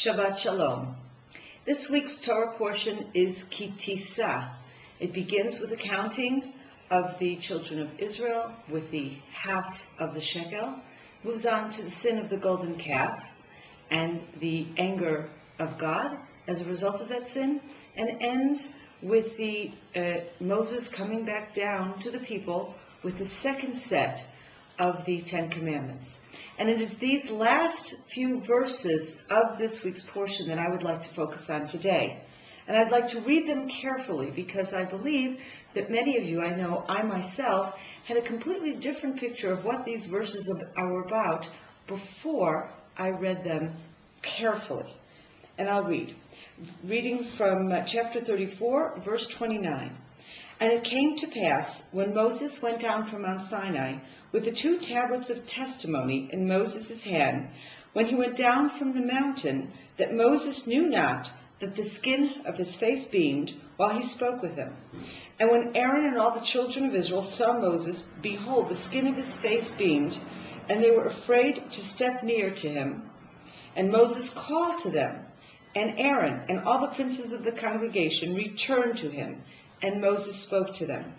Shabbat Shalom. This week's Torah portion is Ki Tisah. It begins with a counting of the children of Israel with the half of the shekel, moves on to the sin of the golden calf and the anger of God as a result of that sin, and ends with the Moses coming back down to the people with the second set of the Ten Commandments. And it is these last few verses of this week's portion that I would like to focus on today. And I'd like to read them carefully because I believe that many of you, I know I myself, had a completely different picture of what these verses are about before I read them carefully. And I'll read. Reading from chapter 34, verse 29. And it came to pass, when Moses went down from Mount Sinai, with the 2 tablets of testimony in Moses' hand, when he went down from the mountain, that Moses knew not that the skin of his face beamed while he spoke with him. And when Aaron and all the children of Israel saw Moses, behold, the skin of his face beamed, and they were afraid to step near to him. And Moses called to them, and Aaron and all the princes of the congregation returned to him, and Moses spoke to them.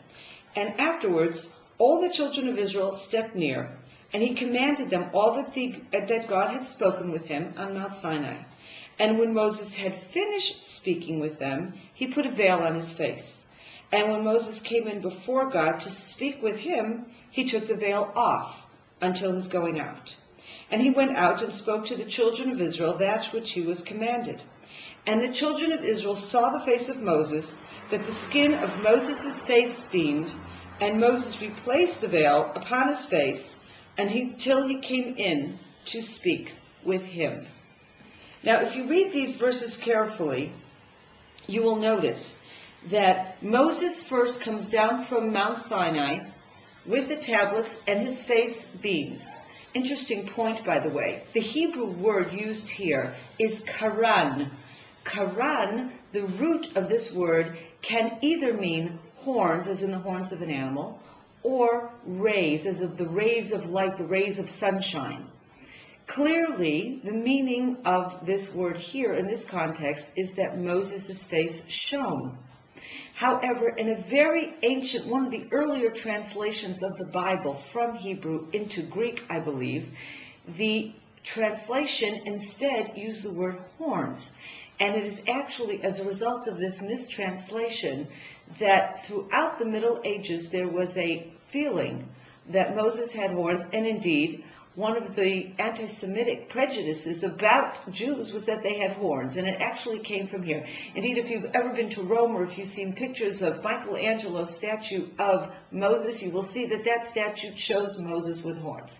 And afterwards all the children of Israel stepped near, and he commanded them all that God had spoken with him on Mount Sinai. And when Moses had finished speaking with them, he put a veil on his face. And when Moses came in before God to speak with him, he took the veil off until his going out. And he went out and spoke to the children of Israel that which he was commanded. And the children of Israel saw the face of Moses, that the skin of Moses' face beamed, and Moses replaced the veil upon his face till he came in to speak with him. Now, if you read these verses carefully, you will notice that Moses first comes down from Mount Sinai with the tablets and his face beams. Interesting point, by the way. The Hebrew word used here is karan. Karan, the root of this word, can either mean horns, as in the horns of an animal, or rays, as of the rays of light, the rays of sunshine. Clearly, the meaning of this word here in this context is that Moses' face shone. However, in a very ancient, one of the earlier translations of the Bible from Hebrew into Greek, I believe, the translation instead used the word horns. And it is actually as a result of this mistranslation that throughout the Middle Ages there was a feeling that Moses had horns, and indeed one of the anti-Semitic prejudices about Jews was that they had horns, and it actually came from here. Indeed, if you've ever been to Rome or if you've seen pictures of Michelangelo's statue of Moses, you will see that that statue shows Moses with horns.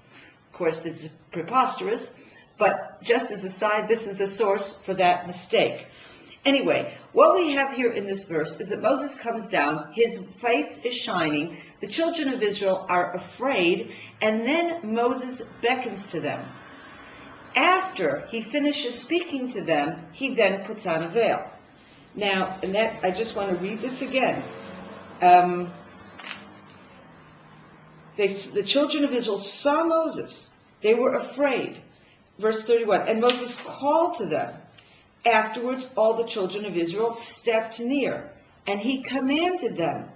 Of course, it's preposterous, but just as a side, this is the source for that mistake. Anyway, what we have here in this verse is that Moses comes down, his face is shining, the children of Israel are afraid, and then Moses beckons to them. After he finishes speaking to them, he then puts on a veil. Now, and that, I just want to read this again. The children of Israel saw Moses. They were afraid. Verse 31, and Moses called to them. Afterwards, all the children of Israel stepped near, and he commanded them.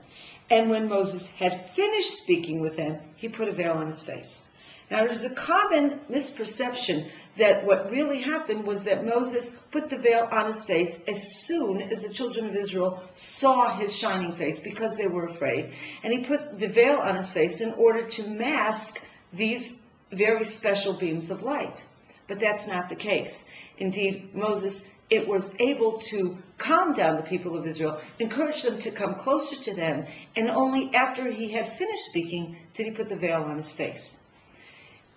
And when Moses had finished speaking with them, he put a veil on his face. Now, there's a common misperception that what really happened was that Moses put the veil on his face as soon as the children of Israel saw his shining face because they were afraid. And he put the veil on his face in order to mask these very special beams of light. But that's not the case. Indeed, Moses, it was able to calm down the people of Israel, encourage them to come closer to them, and only after he had finished speaking did he put the veil on his face.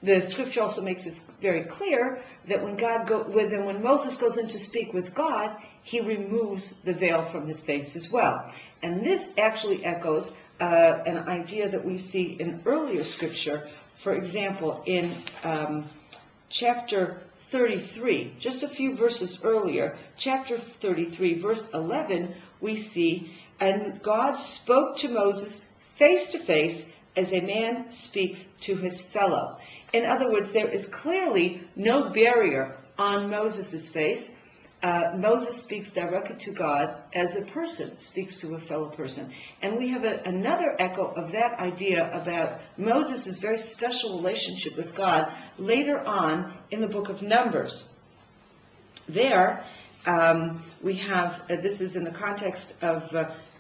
The scripture also makes it very clear that when Moses goes in to speak with God, he removes the veil from his face as well. And this actually echoes an idea that we see in earlier scripture. For example, in chapter 33, just a few verses earlier, chapter 33, verse 11, we see, and God spoke to Moses face to face as a man speaks to his fellow. In other words, there is clearly no barrier on Moses' face. Moses speaks directly to God as a person speaks to a fellow person. And we have another echo of that idea about Moses' very special relationship with God later on in the book of Numbers. There, we have, this is in the context of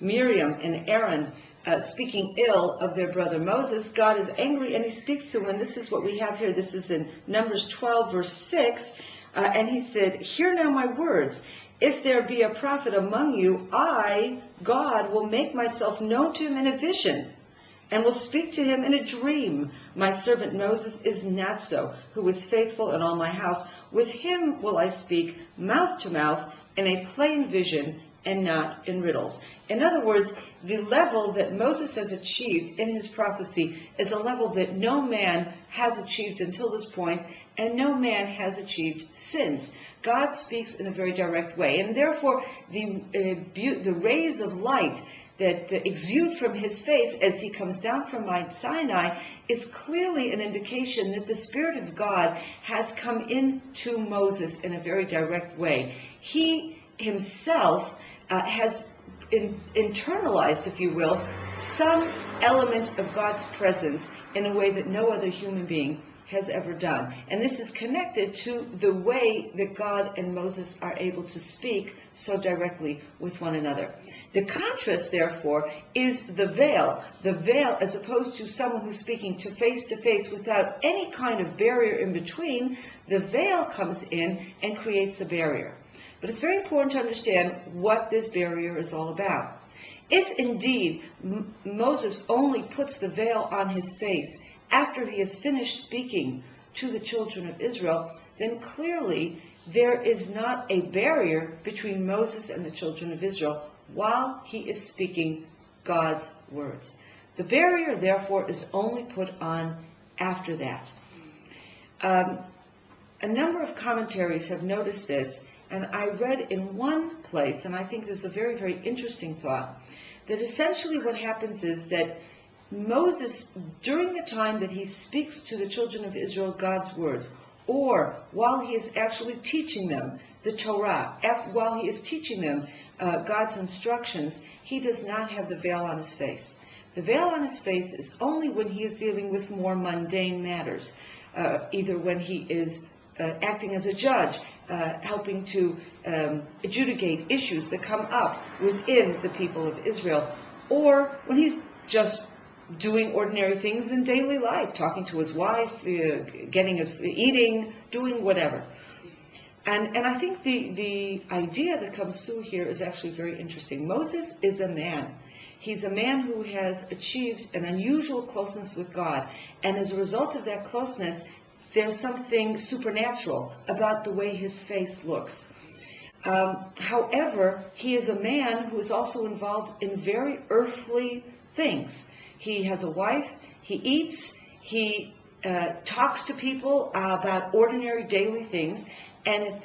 Miriam and Aaron speaking ill of their brother Moses. God is angry and he speaks to him, and this is what we have here. This is in Numbers 12, verse 6. And he said, "Hear now my words. If there be a prophet among you, I, God, will make myself known to him in a vision, and will speak to him in a dream. My servant Moses is not so, who is faithful in all my house. With him will I speak mouth to mouth in a plain vision and not in riddles." In other words, the level that Moses has achieved in his prophecy is a level that no man has achieved until this point, and no man has achieved since. God speaks in a very direct way, and therefore the rays of light that exude from his face as he comes down from Mount Sinai is clearly an indication that the Spirit of God has come into Moses in a very direct way. He himself has internalized, if you will, some element of God's presence in a way that no other human being has ever done. And this is connected to the way that God and Moses are able to speak so directly with one another. The contrast, therefore, is the veil. The veil, as opposed to someone who's speaking to face without any kind of barrier in between, the veil comes in and creates a barrier. But it's very important to understand what this barrier is all about. If indeed Moses only puts the veil on his face after he has finished speaking to the children of Israel, then clearly there is not a barrier between Moses and the children of Israel while he is speaking God's words. The barrier, therefore, is only put on after that. A number of commentaries have noticed this, and I read in one place, and I think this is a very, very interesting thought, that essentially what happens is that Moses, during the time that he speaks to the children of Israel God's words, or while he is actually teaching them the Torah, while he is teaching them God's instructions, he does not have the veil on his face. The veil on his face is only when he is dealing with more mundane matters, either when he is acting as a judge, helping to adjudicate issues that come up within the people of Israel, or when he's just doing ordinary things in daily life, talking to his wife, eating, doing whatever. And I think the idea that comes through here is actually very interesting. Moses is a man. He's a man who has achieved an unusual closeness with God, and as a result of that closeness, there's something supernatural about the way his face looks. However, he is a man who is also involved in very earthly things. He has a wife, he eats, he talks to people about ordinary daily things, and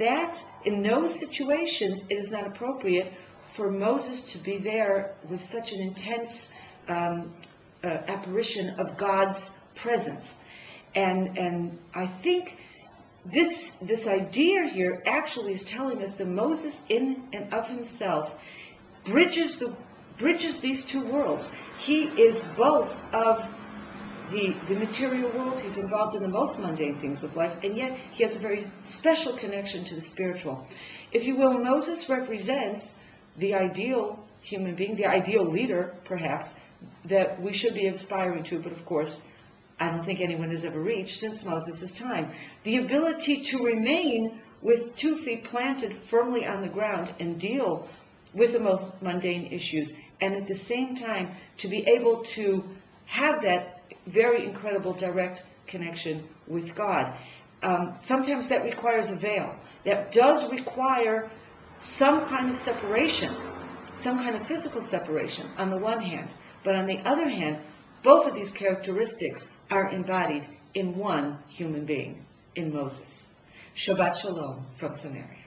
in those situations, it is not appropriate for Moses to be there with such an intense apparition of God's presence. And I think this idea here actually is telling us that Moses, in and of himself, bridges these two worlds. He is both of the material world, he's involved in the most mundane things of life, and yet he has a very special connection to the spiritual. If you will, Moses represents the ideal human being, the ideal leader, perhaps, that we should be aspiring to, but of course, I don't think anyone has ever reached since Moses' time. The ability to remain with 2 feet planted firmly on the ground and deal with the most mundane issues, and at the same time to be able to have that very incredible direct connection with God. Sometimes that requires a veil. That does require some kind of separation, some kind of physical separation on the one hand, but on the other hand, both of these characteristics are embodied in one human being, in Moses. Shabbat Shalom from Samaria.